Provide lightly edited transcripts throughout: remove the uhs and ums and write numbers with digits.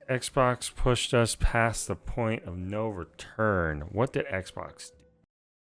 Xbox pushed us past the point of no return. What did Xbox do?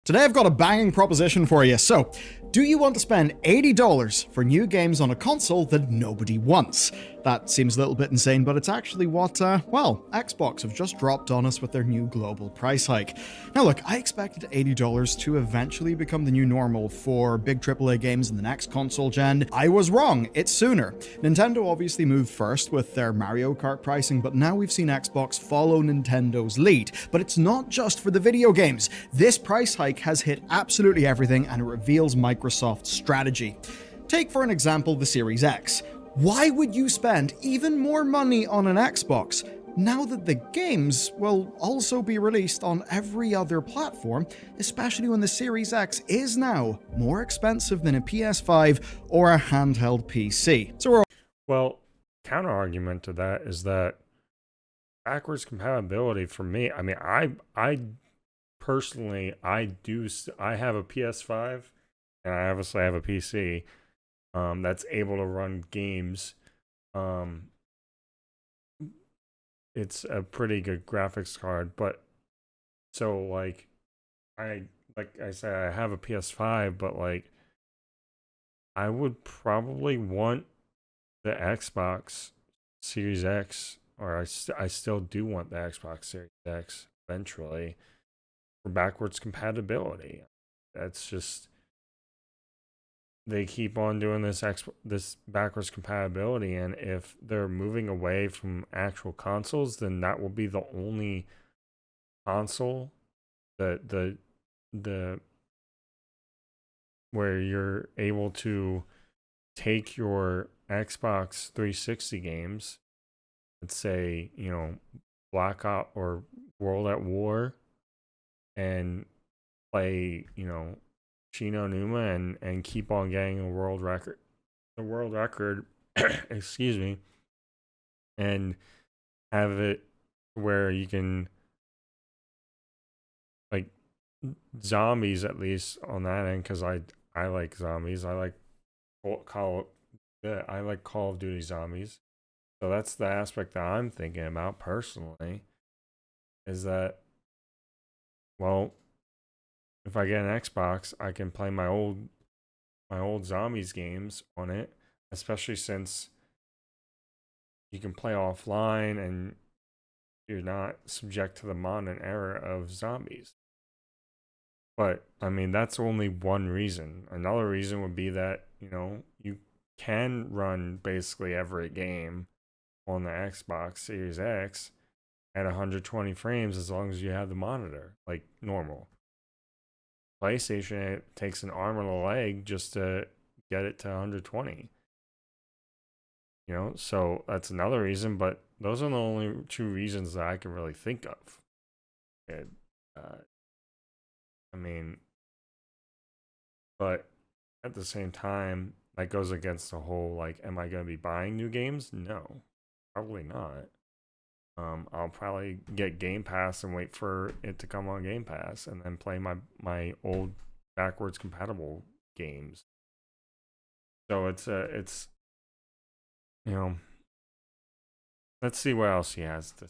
Today I've got a banging proposition for you. So, do you want to spend $80 for new games on a console that nobody wants? That seems a little bit insane, but it's actually what, Xbox have just dropped on us with their new global price hike. Now look, I expected $80 to eventually become the new normal for big AAA games in the next console gen. I was wrong, it's sooner. Nintendo obviously moved first with their Mario Kart pricing, but now we've seen Xbox follow Nintendo's lead. But it's not just for the video games. This price hike has hit absolutely everything, and it reveals Microsoft's strategy. Take for an example the Series X. Why would you spend even more money on an Xbox now that the games will also be released on every other platform, especially when the Series X is now more expensive than a PS5 or a handheld PC? Well, counter argument to that is that backwards compatibility for me, I mean, I personally, I have a PS5 and I obviously have a PC that's able to run games. It's a pretty good graphics card, but so like I said, I have a PS5, but like I would probably want the Xbox Series X, or I still do want the Xbox Series X eventually for backwards compatibility. That's just, they keep on doing this backwards compatibility, and if they're moving away from actual consoles, then that will be the only console that the where you're able to take your Xbox 360 games, let's say, Black Ops or World at War, and play, Shino Numa and keep on getting a world record. The world record, excuse me, and have it where you can, like, zombies at least on that end, because I like zombies. I like Call of Duty zombies. So that's the aspect that I'm thinking about personally, is that, well, if I get an Xbox, I can play my old zombies games on it, especially since you can play offline and you're not subject to the modern era of zombies. But I mean, that's only one reason. Another reason would be that, you can run basically every game on the Xbox Series X at 120 frames as long as you have the monitor, like normal. PlayStation, it takes an arm and a leg just to get it to 120. So that's another reason, but those are the only two reasons that I can really think of. And, I mean, but at the same time, that goes against the whole, like, am I going to be buying new games? No, probably not. I'll probably get Game Pass and wait for it to come on Game Pass, and then play my old backwards compatible games. So it's let's see what else he has to.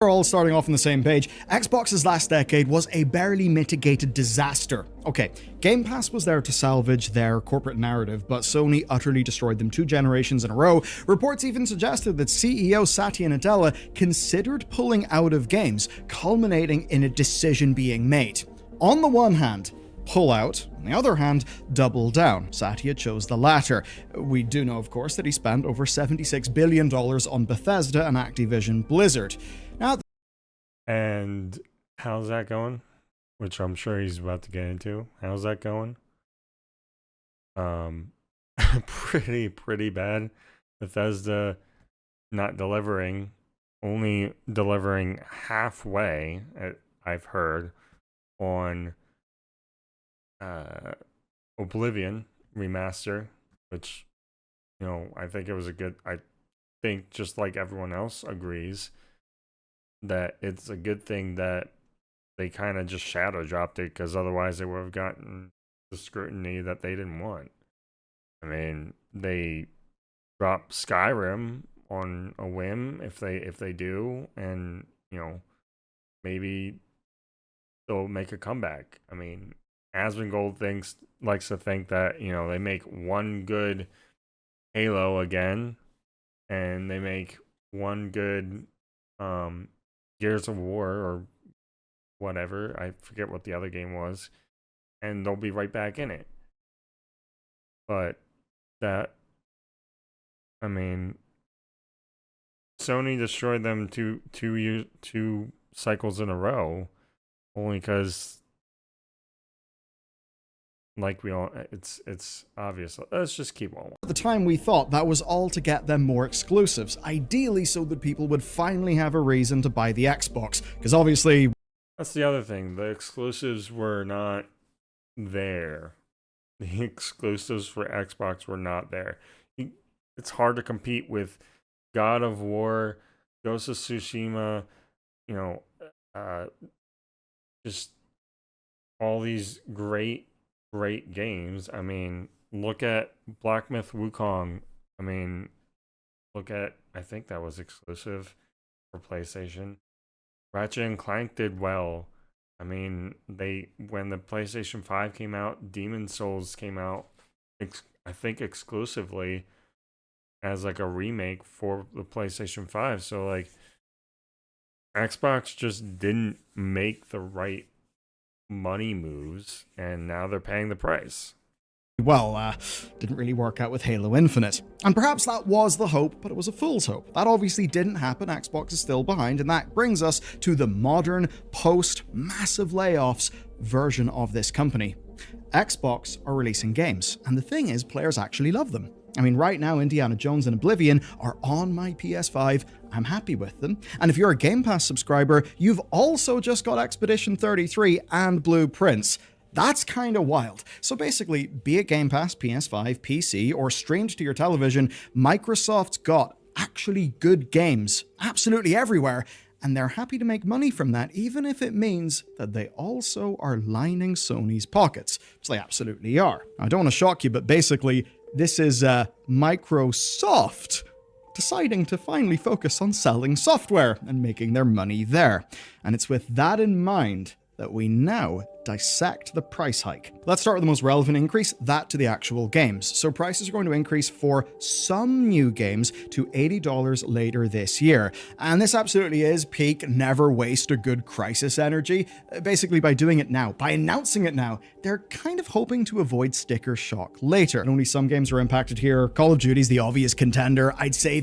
We're all starting off on the same page. Xbox's last decade was a barely mitigated disaster. Okay, Game Pass was there to salvage their corporate narrative, but Sony utterly destroyed them 2 generations in a row. Reports even suggested that CEO Satya Nadella considered pulling out of games, culminating in a decision being made. On the one hand, pull out. On the other hand, double down. Satya chose the latter. We do know, of course, that he spent over $76 billion on Bethesda and Activision Blizzard. Now, and how's that going? Which I'm sure he's about to get into. How's that going? Pretty bad. Bethesda not delivering, only delivering halfway, I've heard, on Oblivion remaster, which, I think it was I think just like everyone else agrees that it's a good thing that they kind of just shadow dropped it, because otherwise they would have gotten the scrutiny that they didn't want. I mean, they dropped Skyrim on a whim if they do, and maybe they'll make a comeback. I mean, Asmongold likes to think that they make one good Halo again, and they make one good Gears of War or whatever. I forget what the other game was, and they'll be right back in it. But that, I mean, Sony destroyed them two cycles in a row, only because, like we all, it's obvious. Let's just keep on. At the time, we thought that was all to get them more exclusives, ideally so that people would finally have a reason to buy the Xbox, because obviously... That's the other thing. The exclusives were not there. The exclusives for Xbox were not there. It's hard to compete with God of War, Ghost of Tsushima, just all these great games. I mean, look at Black Myth Wukong. I mean, I think that was exclusive for PlayStation. Ratchet and Clank did well. I mean, when the PlayStation 5 came out, Demon Souls came out, I think exclusively as like a remake for the PlayStation 5. So like, Xbox just didn't make the right money moves, and now they're paying the price. Well, didn't really work out with Halo Infinite. And perhaps that was the hope, but it was a fool's hope. That obviously didn't happen, Xbox is still behind, and that brings us to the modern, post-massive layoffs version of this company. Xbox are releasing games, and the thing is, players actually love them. I mean, right now, Indiana Jones and Oblivion are on my PS5. I'm happy with them. And if you're a Game Pass subscriber, you've also just got Expedition 33 and Blue Prince. That's kind of wild. So basically, be it Game Pass, PS5, PC, or streamed to your television, Microsoft's got actually good games absolutely everywhere, and they're happy to make money from that, even if it means that they also are lining Sony's pockets, which they absolutely are. I don't want to shock you, but basically, this is Microsoft deciding to finally focus on selling software and making their money there. And it's with that in mind that we now dissect the price hike. Let's start with the most relevant increase, that to the actual games. So prices are going to increase for some new games to $80 later this year. And this absolutely is peak never waste a good crisis energy. Basically, by doing it now, by announcing it now, they're kind of hoping to avoid sticker shock later. And only some games are impacted here. Call of Duty's the obvious contender. I'd say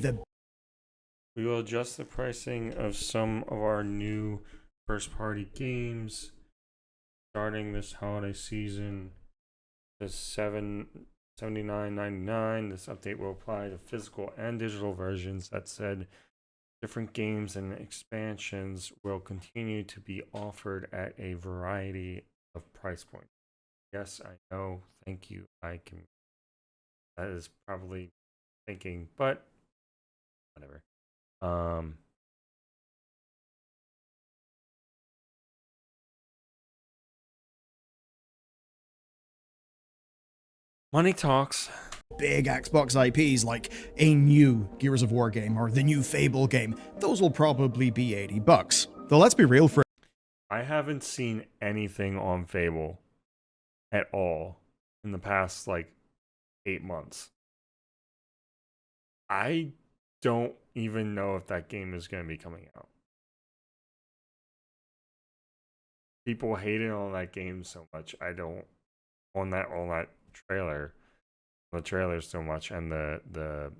we will adjust the pricing of some of our new first-party games starting this holiday season to $79.99. This update will apply to physical and digital versions. That said, different games and expansions will continue to be offered at a variety of price points. Yes, I know. Thank you. That is probably thinking, but whatever. Money talks. Big Xbox IPs like a new Gears of War game or the new Fable game, those will probably be $80. Though let's be real, for I haven't seen anything on Fable at all in the past 8 months. I don't even know if that game is going to be coming out. People hated on that game so much. I don't on that trailer, the trailer so much, and the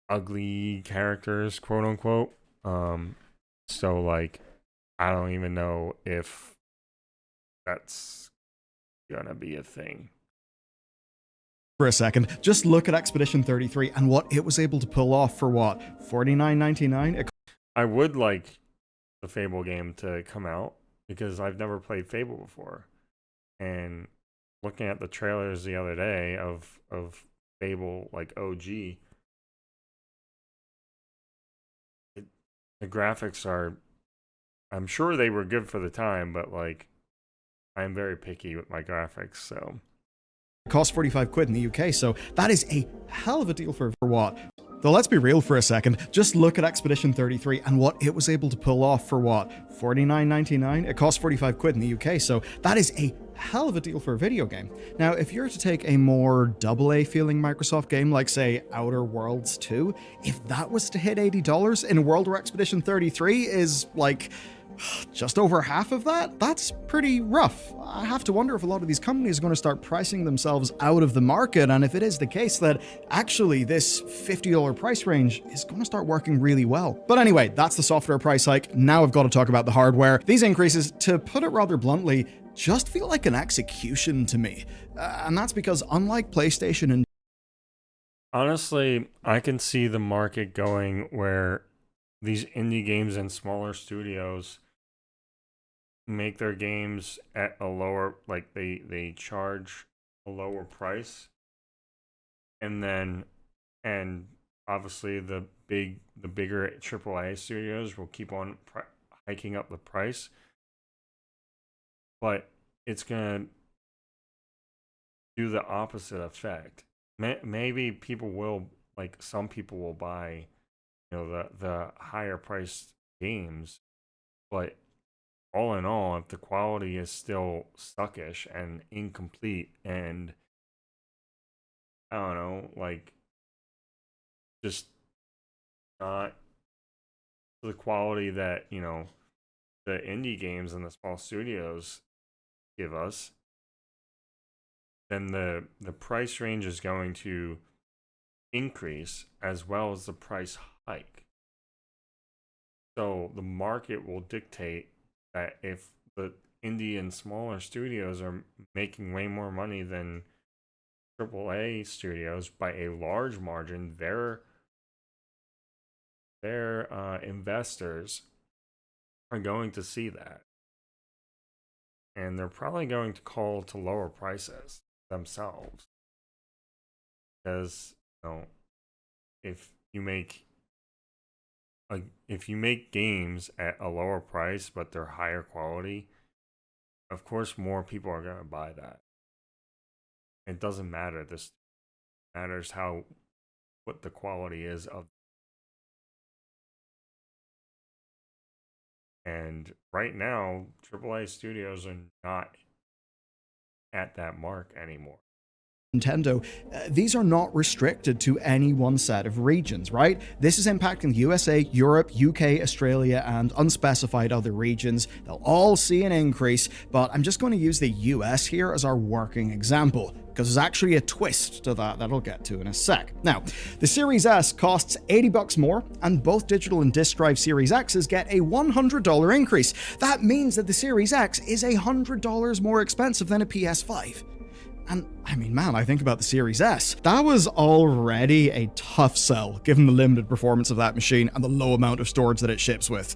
ugly characters, quote unquote. So I don't even know if that's gonna be a thing. For a second, just look at Expedition 33 and what it was able to pull off for what, $49.99? I would like the Fable game to come out because I've never played Fable before, and looking at the trailers the other day of Fable OG, the graphics are, I'm sure they were good for the time, but I'm very picky with my graphics, so. It costs 45 quid in the UK, so that is a hell of a deal for what? Though let's be real for a second, just look at Expedition 33 and what it was able to pull off for what, $49.99? It cost 45 quid in the UK, so that is a hell of a deal for a video game. Now, if you're to take a more AA feeling Microsoft game like, say, Outer Worlds 2, if that was to hit $80 in a world where Expedition 33 is like just over half of that, that's pretty rough. I have to wonder if a lot of these companies are going to start pricing themselves out of the market, and if it is the case that actually this $50 price range is going to start working really well. But anyway, that's the software price hike. Now I've got to talk about the hardware. These increases, to put it rather bluntly, just feel like an execution to me. And that's because unlike PlayStation and Honestly, I can see the market going where these indie games and smaller studios make their games at a lower, like they charge a lower price, and obviously the bigger AAA studios will keep on hiking up the price, but it's gonna do the opposite effect. Maybe people will, like, some people will buy, the higher priced games, but all in all, if the quality is still suckish and incomplete, and I don't know, like, just not the quality that the indie games and the small studios give us, then the price range is going to increase as well as the price hike. So the market will dictate that if the indie and smaller studios are making way more money than AAA studios by a large margin, their investors are going to see that, and they're probably going to call to lower prices themselves, because if you make games at a lower price but they're higher quality, of course more people are going to buy that. It doesn't matter. This matters what the quality is of. And right now, AAA studios are not at that mark anymore. Nintendo, these are not restricted to any one set of regions, right? This is impacting the USA, Europe, UK, Australia, and unspecified other regions. They'll all see an increase, but I'm just going to use the US here as our working example, because there's actually a twist to that I'll get to in a sec. Now, the Series S costs $80 more, and both digital and disc drive Series X's get a $100 increase. That means that the Series X is $100 more expensive than a PS5. And I mean, man, I think about the Series S. That was already a tough sell, given the limited performance of that machine and the low amount of storage that it ships with.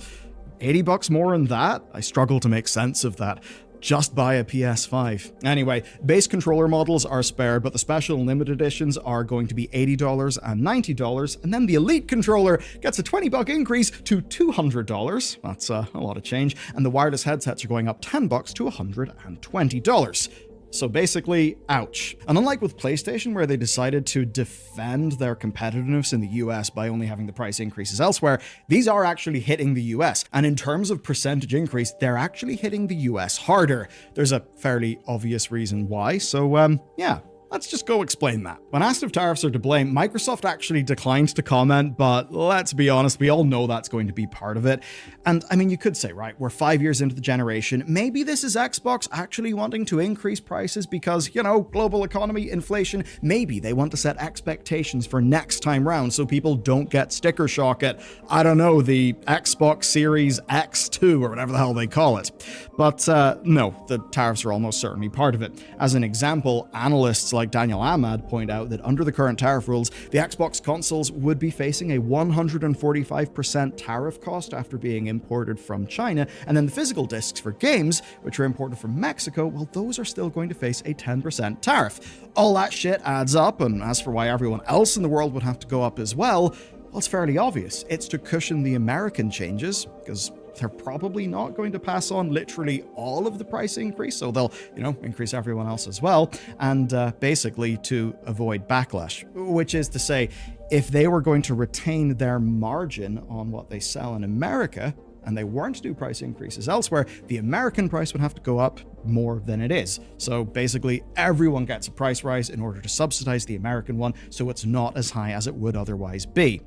$80 more than that? I struggle to make sense of that. Just buy a PS5. Anyway, base controller models are spared, but the special and limited editions are going to be $80 and $90, and then the Elite controller gets a $20 increase to $200. That's a lot of change, and the wireless headsets are going up $10 to $120. So basically, ouch. And unlike with PlayStation, where they decided to defend their competitiveness in the US by only having the price increases elsewhere, these are actually hitting the US. And in terms of percentage increase, they're actually hitting the US harder. There's a fairly obvious reason why, so yeah. Let's just go explain that. When asked if tariffs are to blame, Microsoft actually declined to comment, but let's be honest, we all know that's going to be part of it. And I mean, you could say, right, we're 5 years into the generation, maybe this is Xbox actually wanting to increase prices because, global economy, inflation, maybe they want to set expectations for next time round so people don't get sticker shock at, I don't know, the Xbox Series X2 or whatever the hell they call it. But no, the tariffs are almost certainly part of it. As an example, analysts like Daniel Ahmad point out that under the current tariff rules, the Xbox consoles would be facing a 145% tariff cost after being imported from China, and then the physical discs for games, which are imported from Mexico, well, those are still going to face a 10% tariff. All that shit adds up, and as for why everyone else in the world would have to go up as well, it's fairly obvious. It's to cushion the American changes, because they're probably not going to pass on literally all of the price increase, so they'll, increase everyone else as well, and basically to avoid backlash, which is to say, if they were going to retain their margin on what they sell in America, and they weren't to do price increases elsewhere, the American price would have to go up more than it is. So basically, everyone gets a price rise in order to subsidize the American one, so it's not as high as it would otherwise be.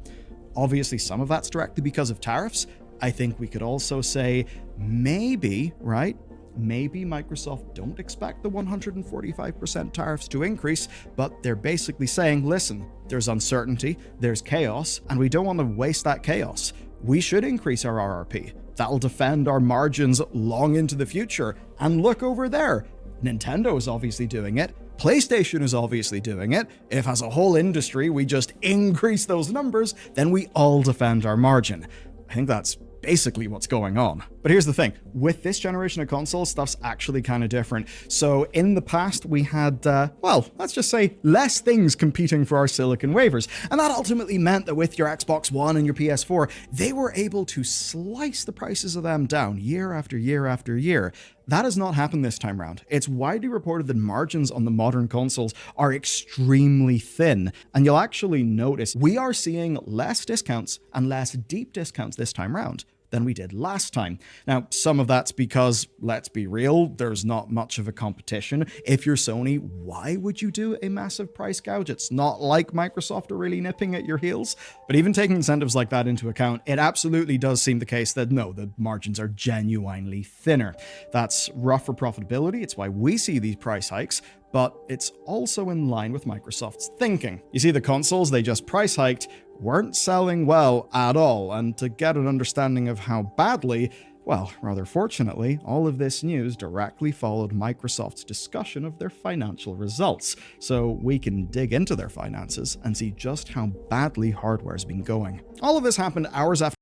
Obviously, some of that's directly because of tariffs. I think we could also say maybe, right? Maybe Microsoft don't expect the 145% tariffs to increase, but they're basically saying, listen, there's uncertainty, there's chaos, and we don't want to waste that chaos. We should increase our RRP. That'll defend our margins long into the future. And look over there. Nintendo is obviously doing it. PlayStation is obviously doing it. If as a whole industry we just increase those numbers, then we all defend our margin. I think that's basically what's going on. But here's the thing, with this generation of consoles, stuff's actually kind of different. So in the past, we had, let's just say less things competing for our silicon wafers. And that ultimately meant that with your Xbox One and your PS4, they were able to slice the prices of them down year after year after year. That has not happened this time around. It's widely reported that margins on the modern consoles are extremely thin. And you'll actually notice we are seeing less discounts and less deep discounts this time around than we did last time. Now, some of that's because, let's be real, there's not much of a competition. If you're Sony, why would you do a massive price gouge? It's not like Microsoft are really nipping at your heels. But even taking incentives like that into account, it absolutely does seem the case that no, the margins are genuinely thinner. That's rough for profitability. It's why we see these price hikes, but it's also in line with Microsoft's thinking. You see, the consoles they just price hiked weren't selling well at all, and to get an understanding of how badly, well, rather fortunately, all of this news directly followed Microsoft's discussion of their financial results, so we can dig into their finances and see just how badly hardware's been going. All of this happened hours after.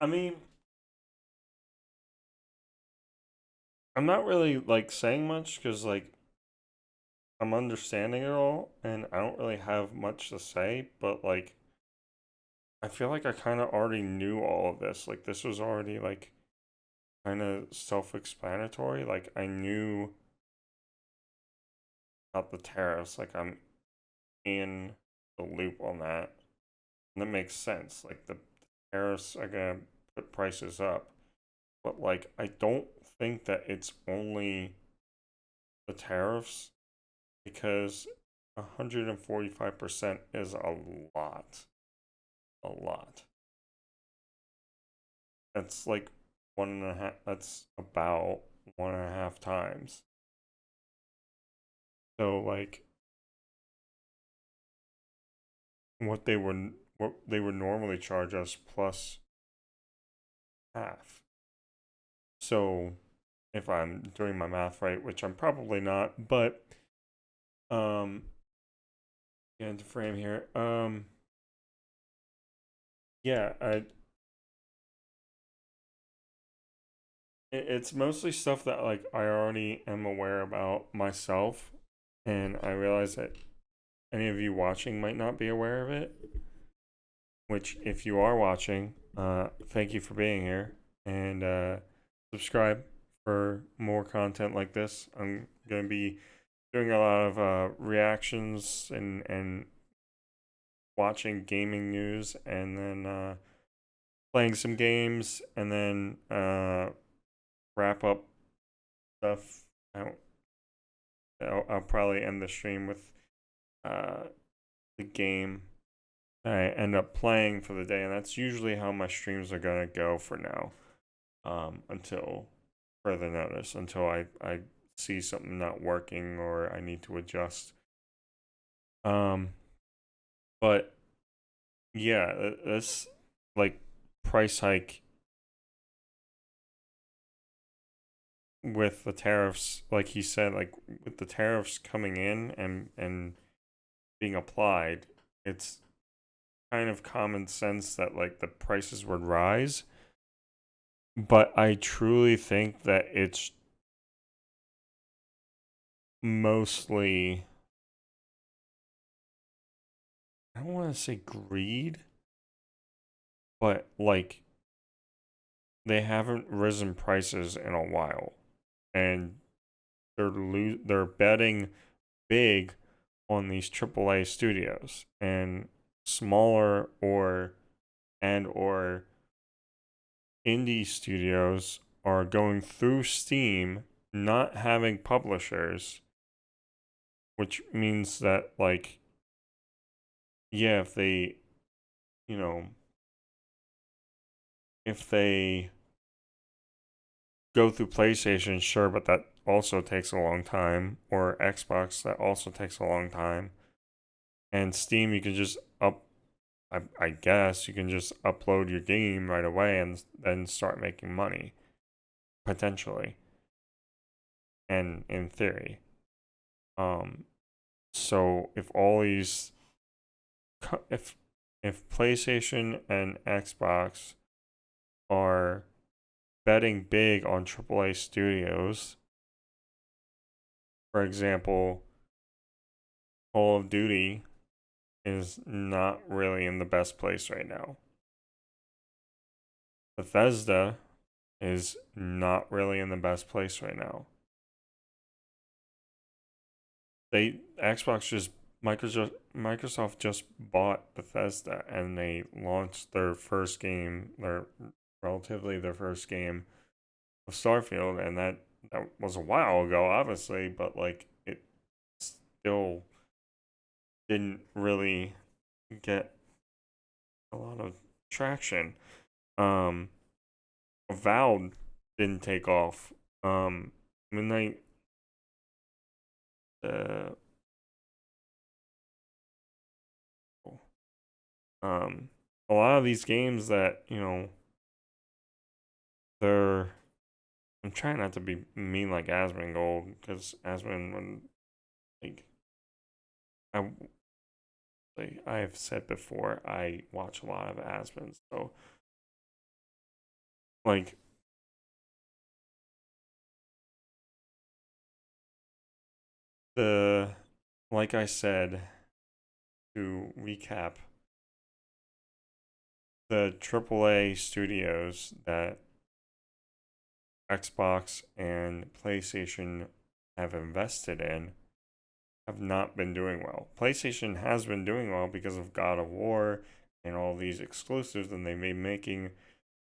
I mean, I'm not really saying much because I'm understanding it all, and I don't really have much to say, but I feel like I kind of already knew all of this. This was already kind of self-explanatory. I knew about the tariffs. I'm in the loop on that, and that makes sense. The tariffs are gonna put prices up, but I don't think that it's only the tariffs, because 145% is a lot. A lot. That's that's about 1.5 times. So what they would normally charge us plus half. So if I'm doing my math right, which I'm probably not, but get into frame here. Yeah, it's mostly stuff that I already am aware about myself, and I realize that any of you watching might not be aware of it. Which, if you are watching, thank you for being here, and subscribe for more content like this. I'm gonna be doing a lot of reactions and watching gaming news, and then playing some games, and then wrap up stuff. I'll probably end the stream with the game I end up playing for the day, and that's usually how my streams are gonna go for now, until further notice, until I see something not working or I need to adjust. But yeah, this price hike with the tariffs, like he said, with the tariffs coming in and being applied, it's kind of common sense that the prices would rise. But I truly think that it's mostly, I don't want to say greed, but they haven't risen prices in a while, and they're betting big on these AAA studios, and smaller or indie studios are going through Steam, not having publishers, which means that, like, yeah, if they, you know, if they go through PlayStation, sure, but that also takes a long time, or Xbox, that also takes a long time. And Steam, you can just I guess you can just upload your game right away and then start making money, potentially, and in theory. So if all these, if PlayStation and Xbox are betting big on AAA studios, for example, Call of Duty is not really in the best place right now. Bethesda is not really in the best place right now. Microsoft just bought Bethesda, and they launched their first game, their first game of Starfield, and that was a while ago, obviously, but like it still didn't really get a lot of traction. Avowed didn't take off. Midnight a lot of these games that, they're, I'm trying not to be mean like Asmongold, because Asmon, when, like, I have said before, I watch a lot of Asmon, so, like, like I said, to recap, the AAA studios that Xbox and PlayStation have invested in have not been doing well. PlayStation has been doing well because of God of War and all these exclusives, and they've been making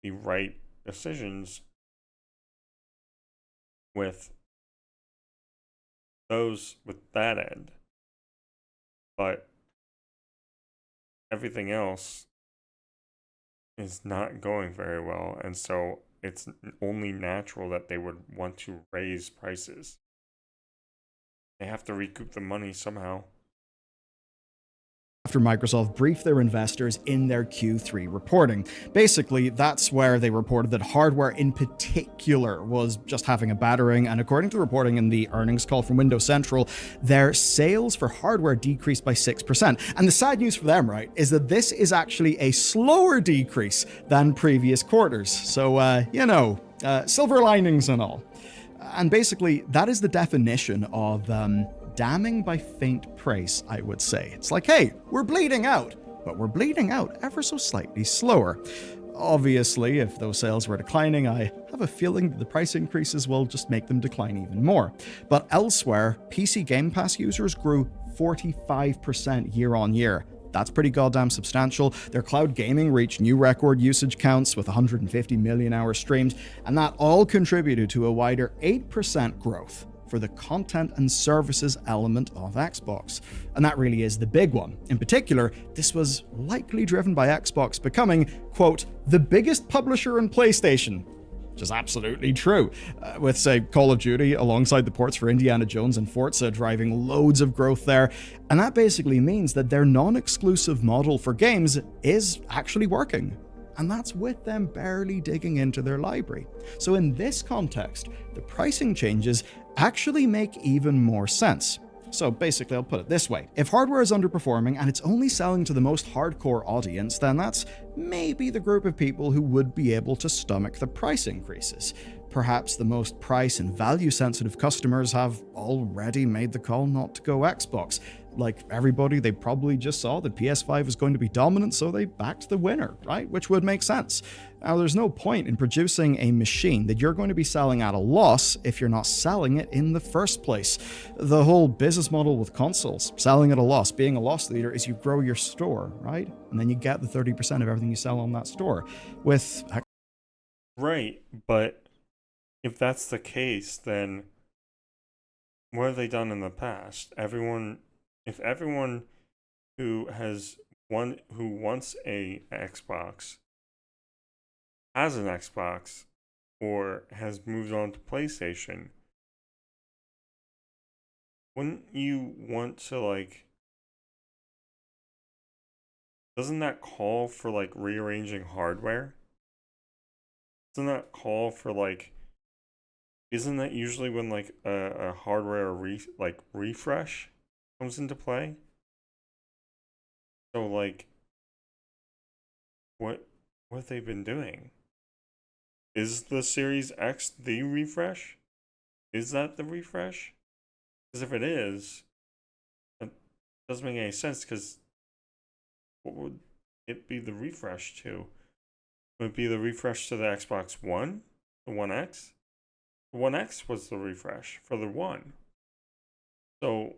the right decisions with that end. But everything else is not going very well, and so it's only natural that they would want to raise prices. They have to recoup the money somehow. After Microsoft briefed their investors in their Q3 reporting. Basically, that's where they reported that hardware in particular was just having a battering, and according to the reporting in the earnings call from Windows Central, their sales for hardware decreased by 6%. And the sad news for them, right, is that this is actually a slower decrease than previous quarters. So, silver linings and all. And basically, that is the definition of damning by faint praise, I would say. It's like, hey, we're bleeding out, but we're bleeding out ever so slightly slower. Obviously, if those sales were declining, I have a feeling that the price increases will just make them decline even more. But elsewhere, PC Game Pass users grew 45% year on year. That's pretty goddamn substantial. Their cloud gaming reached new record usage counts with 150 million hours streamed, and that all contributed to a wider 8% growth for the content and services element of Xbox. And that really is the big one. In particular, this was likely driven by Xbox becoming, quote, the biggest publisher in PlayStation. Which is absolutely true, with, say, Call of Duty alongside the ports for Indiana Jones and Forza driving loads of growth there. And that basically means that their non-exclusive model for games is actually working. And that's with them barely digging into their library. So in this context, the pricing changes actually make even more sense. So basically, I'll put it this way. If hardware is underperforming and it's only selling to the most hardcore audience, then that's may be the group of people who would be able to stomach the price increases. Perhaps the most price and value sensitive customers have already made the call not to go Xbox. Like everybody, they probably just saw that PS5 was going to be dominant, so they backed the winner, right? Which would make sense. Now, there's no point in producing a machine that you're going to be selling at a loss if you're not selling it in the first place. The whole business model with consoles, selling at a loss, being a loss leader, is you grow your store, right? And then you get the 30% of everything you sell on that store. With Right, but if that's the case, then what have they done in the past? If everyone who wants a Xbox has an Xbox or has moved on to PlayStation, wouldn't you want to, like, doesn't that call for like rearranging hardware? Doesn't that call for like, isn't that usually when like a hardware refresh comes into play? So like, what have they been doing? Is the Series X the refresh? Is that the refresh? Because if it is, it doesn't make any sense, because what would it be the refresh to? Would it be the refresh to the Xbox One? The One X? The One X was the refresh for the One. So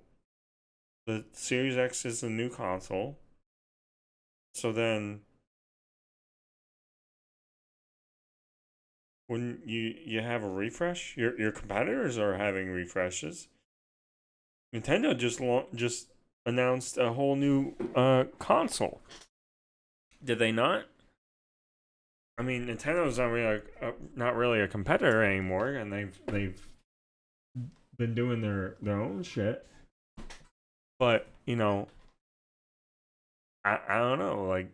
the Series X is the new console. So then when you have a refresh, your competitors are having refreshes. Nintendo just announced a whole new console. Did they not? I mean, Nintendo's not really a competitor anymore, and they've been doing their own shit. But you know, I don't know. Like,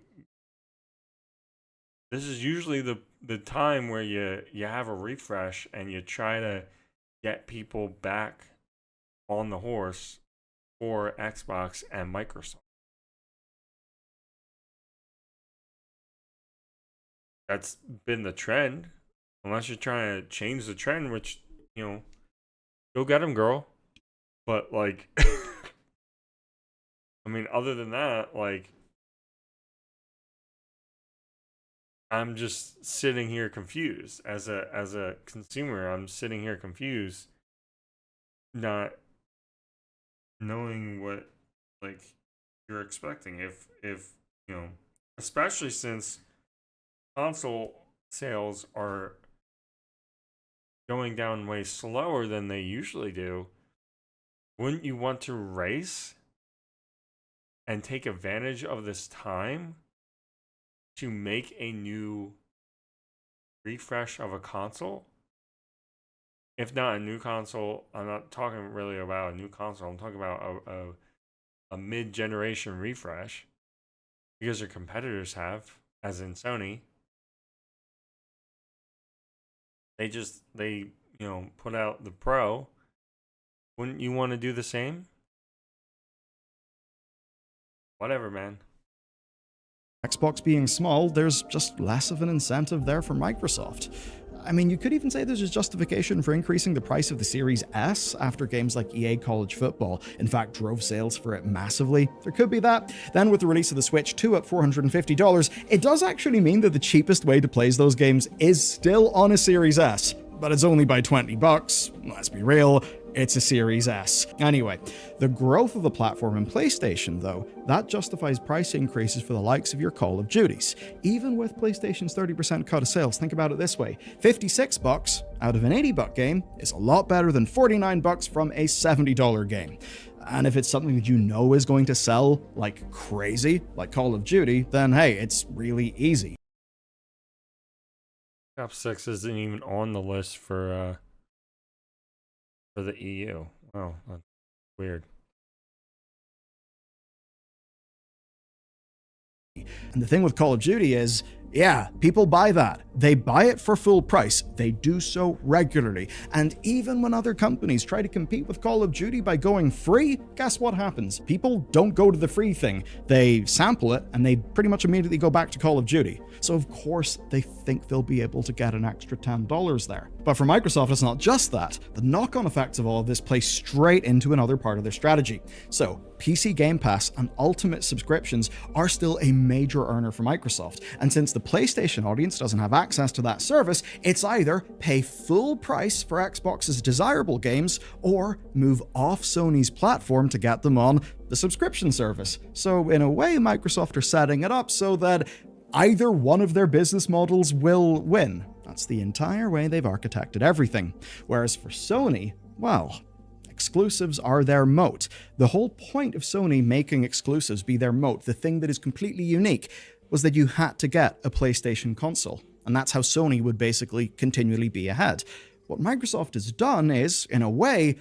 this is usually the time where you have a refresh and you try to get people back on the horse for Xbox and Microsoft. That's been the trend. Unless you're trying to change the trend, which, go get them, girl. But, like, I mean, other than that, like, I'm just sitting here confused. As a consumer, I'm sitting here confused, not knowing what, like, you're expecting. If especially since console sales are going down way slower than they usually do, wouldn't you want to race and take advantage of this time to make a new refresh of a console? If not a new console, I'm not talking really about a new console. I'm talking about a mid-generation refresh, because your competitors have, as in Sony. They put out the Pro. Wouldn't you want to do the same? Whatever, man. Xbox being small, there's just less of an incentive there for Microsoft. I mean, you could even say there's a justification for increasing the price of the Series S after games like EA College Football, in fact, drove sales for it massively. There could be that. Then with the release of the Switch 2 at $450, it does actually mean that the cheapest way to play those games is still on a Series S, but it's only by $20. Let's be real, it's a Series S. Anyway, the growth of the platform in PlayStation, though, that justifies price increases for the likes of your Call of Duties. Even with PlayStation's 30% cut of sales, think about it this way: $56 out of an $80 game is a lot better than $49 from a $70 game. And if it's something that you know is going to sell like crazy, like Call of Duty, then hey, it's really easy. Top 6 isn't even on the list for the EU. Wow, that's weird. And the thing with Call of Duty is, Yeah, people buy that. They buy it for full price. They do so regularly. And even when other companies try to compete with Call of Duty by going free, guess what happens? People don't go to the free thing. They sample it and they pretty much immediately go back to Call of Duty. So of course they think they'll be able to get an extra $10 there. But for Microsoft, it's not just that. The knock-on effects of all of this play straight into another part of their strategy. So PC Game Pass and Ultimate subscriptions are still a major earner for Microsoft. And since the PlayStation audience doesn't have access to that service, it's either pay full price for Xbox's desirable games or move off Sony's platform to get them on the subscription service. So in a way, Microsoft are setting it up so that either one of their business models will win. That's the entire way they've architected everything. Whereas for Sony, well, exclusives are their moat. The whole point of Sony making exclusives be their moat, the thing that is completely unique, was that you had to get a PlayStation console. And that's how Sony would basically continually be ahead. What Microsoft has done is, in a way,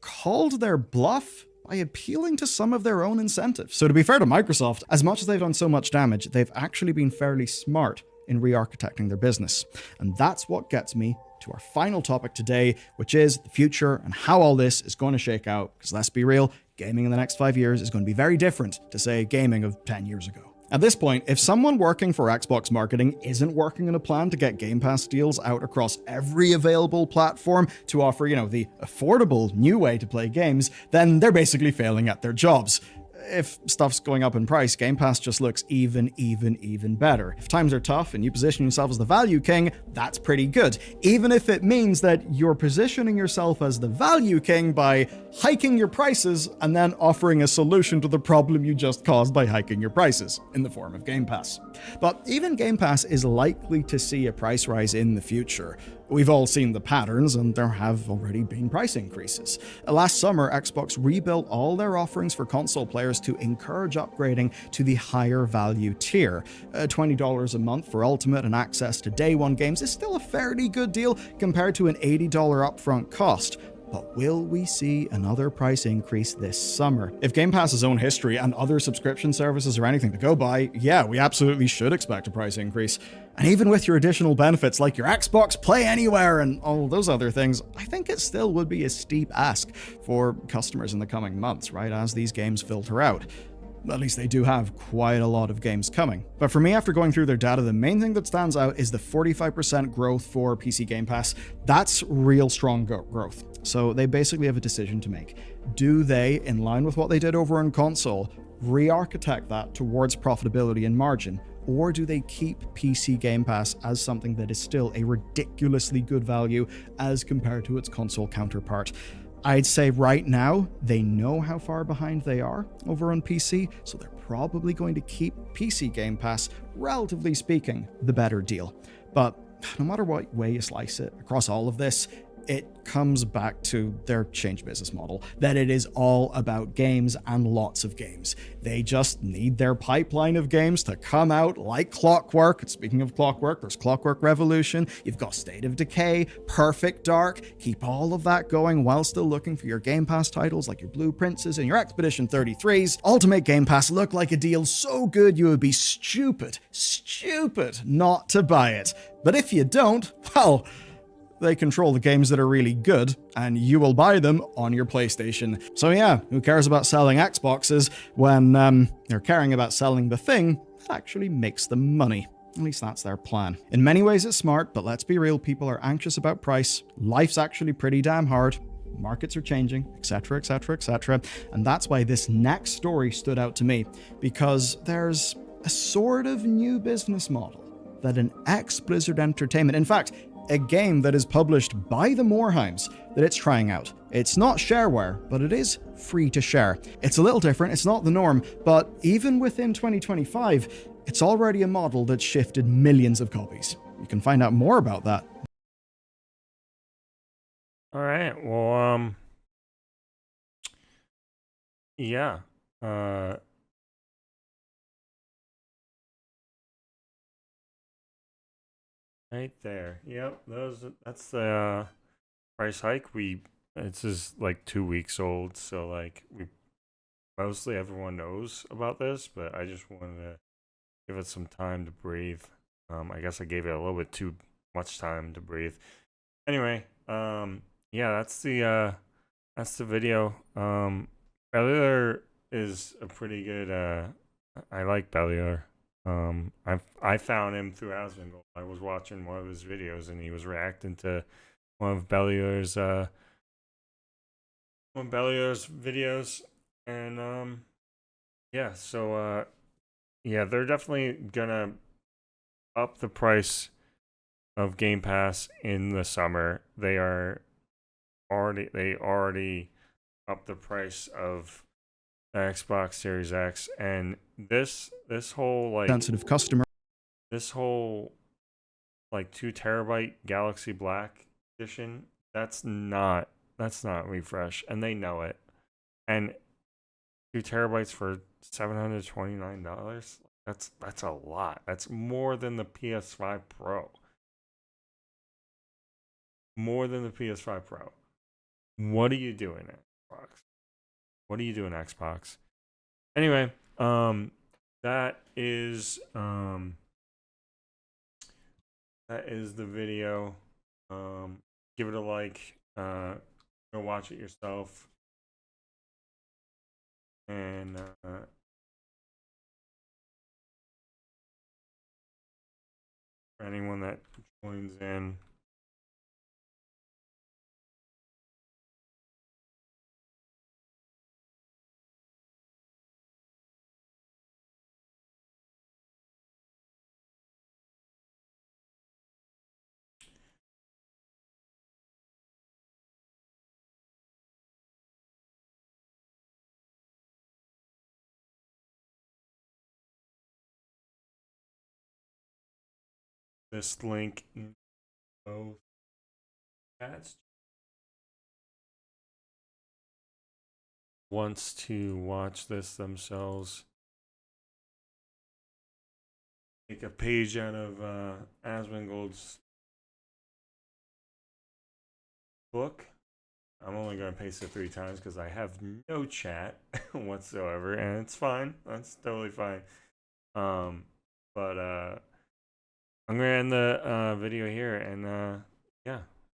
called their bluff by appealing to some of their own incentives. So to be fair to Microsoft, as much as they've done so much damage, they've actually been fairly smart in re-architecting their business. And that's what gets me to our final topic today, which is the future and how all this is going to shake out. Because let's be real, gaming in the next 5 years is going to be very different to, say, gaming of 10 years ago. At this point, if someone working for Xbox marketing isn't working on a plan to get Game Pass deals out across every available platform to offer, the affordable new way to play games, then they're basically failing at their jobs. If stuff's going up in price, Game Pass just looks even better. If times are tough and you position yourself as the value king, that's pretty good. Even if it means that you're positioning yourself as the value king by hiking your prices and then offering a solution to the problem you just caused by hiking your prices, in the form of Game Pass. But even Game Pass is likely to see a price rise in the future. We've all seen the patterns, and there have already been price increases. Last summer, Xbox rebuilt all their offerings for console players to encourage upgrading to the higher value tier. $20 a month for Ultimate and access to day one games is still a fairly good deal compared to an $80 upfront cost. But will we see another price increase this summer? If Game Pass's own history and other subscription services are anything to go by, yeah, we absolutely should expect a price increase. And even with your additional benefits like your Xbox Play Anywhere and all those other things, I think it still would be a steep ask for customers in the coming months, right, as these games filter out. At least they do have quite a lot of games coming. But for me, after going through their data, the main thing that stands out is the 45% growth for PC Game Pass. That's real strong growth. So they basically have a decision to make. Do they, in line with what they did over on console, re-architect that towards profitability and margin? Or do they keep PC Game Pass as something that is still a ridiculously good value as compared to its console counterpart? I'd say right now, they know how far behind they are over on PC, so they're probably going to keep PC Game Pass, relatively speaking, the better deal. But no matter what way you slice it, across all of this, it comes back to their changed business model, that it is all about games and lots of games. They just need their pipeline of games to come out like clockwork. Speaking of clockwork, there's Clockwork Revolution, you've got State of Decay, Perfect Dark. Keep all of that going while still looking for your Game Pass titles like your Blueprints and your Expedition 33s, all to make Game Pass look like a deal so good you would be stupid not to buy it. But if you don't, well, they control the games that are really good, and you will buy them on your PlayStation. So yeah, who cares about selling Xboxes when they're caring about selling the thing that actually makes them money? At least that's their plan. In many ways it's smart, but let's be real, people are anxious about price. Life's actually pretty damn hard. Markets are changing, etc., and that's why this next story stood out to me, because there's a sort of new business model that an ex-Blizzard Entertainment, in fact, a game that is published by the Morheims, that it's trying out. It's not shareware, but it is free to share. It's a little different, it's not the norm, but even within 2025, it's already a model that's shifted millions of copies. You can find out more about that. All right. Well, yeah. Right there. Yep. That's the price hike. It's just like 2 weeks old, so like mostly everyone knows about this, but I just wanted to give it some time to breathe. I guess I gave it a little bit too much time to breathe. Anyway, yeah, that's the video. Bullular is a pretty good. I like Bullular. I found him through Asmongold. I was watching one of his videos, and he was reacting to one of Bullular's videos, and yeah. So yeah, they're definitely gonna up the price of Game Pass in the summer. They already up the price of the Xbox Series X, and this whole Sensitive customer. this whole like 2 terabyte Galaxy Black edition, that's not refresh, and they know it. And 2 terabytes for $729. That's a lot. That's more than the PS5 Pro. More than the PS5 Pro. What are you doing, Xbox? What are you doing, Xbox? Anyway, that is the video. Give it a like. Go watch it yourself. And for anyone that joins in, this link in both chats. Wants to watch this themselves. Take a page out of Asmongold's book. I'm only going to paste it 3 times because I have no chat whatsoever, and it's fine. That's totally fine. But I'm going to end the video here, and yeah.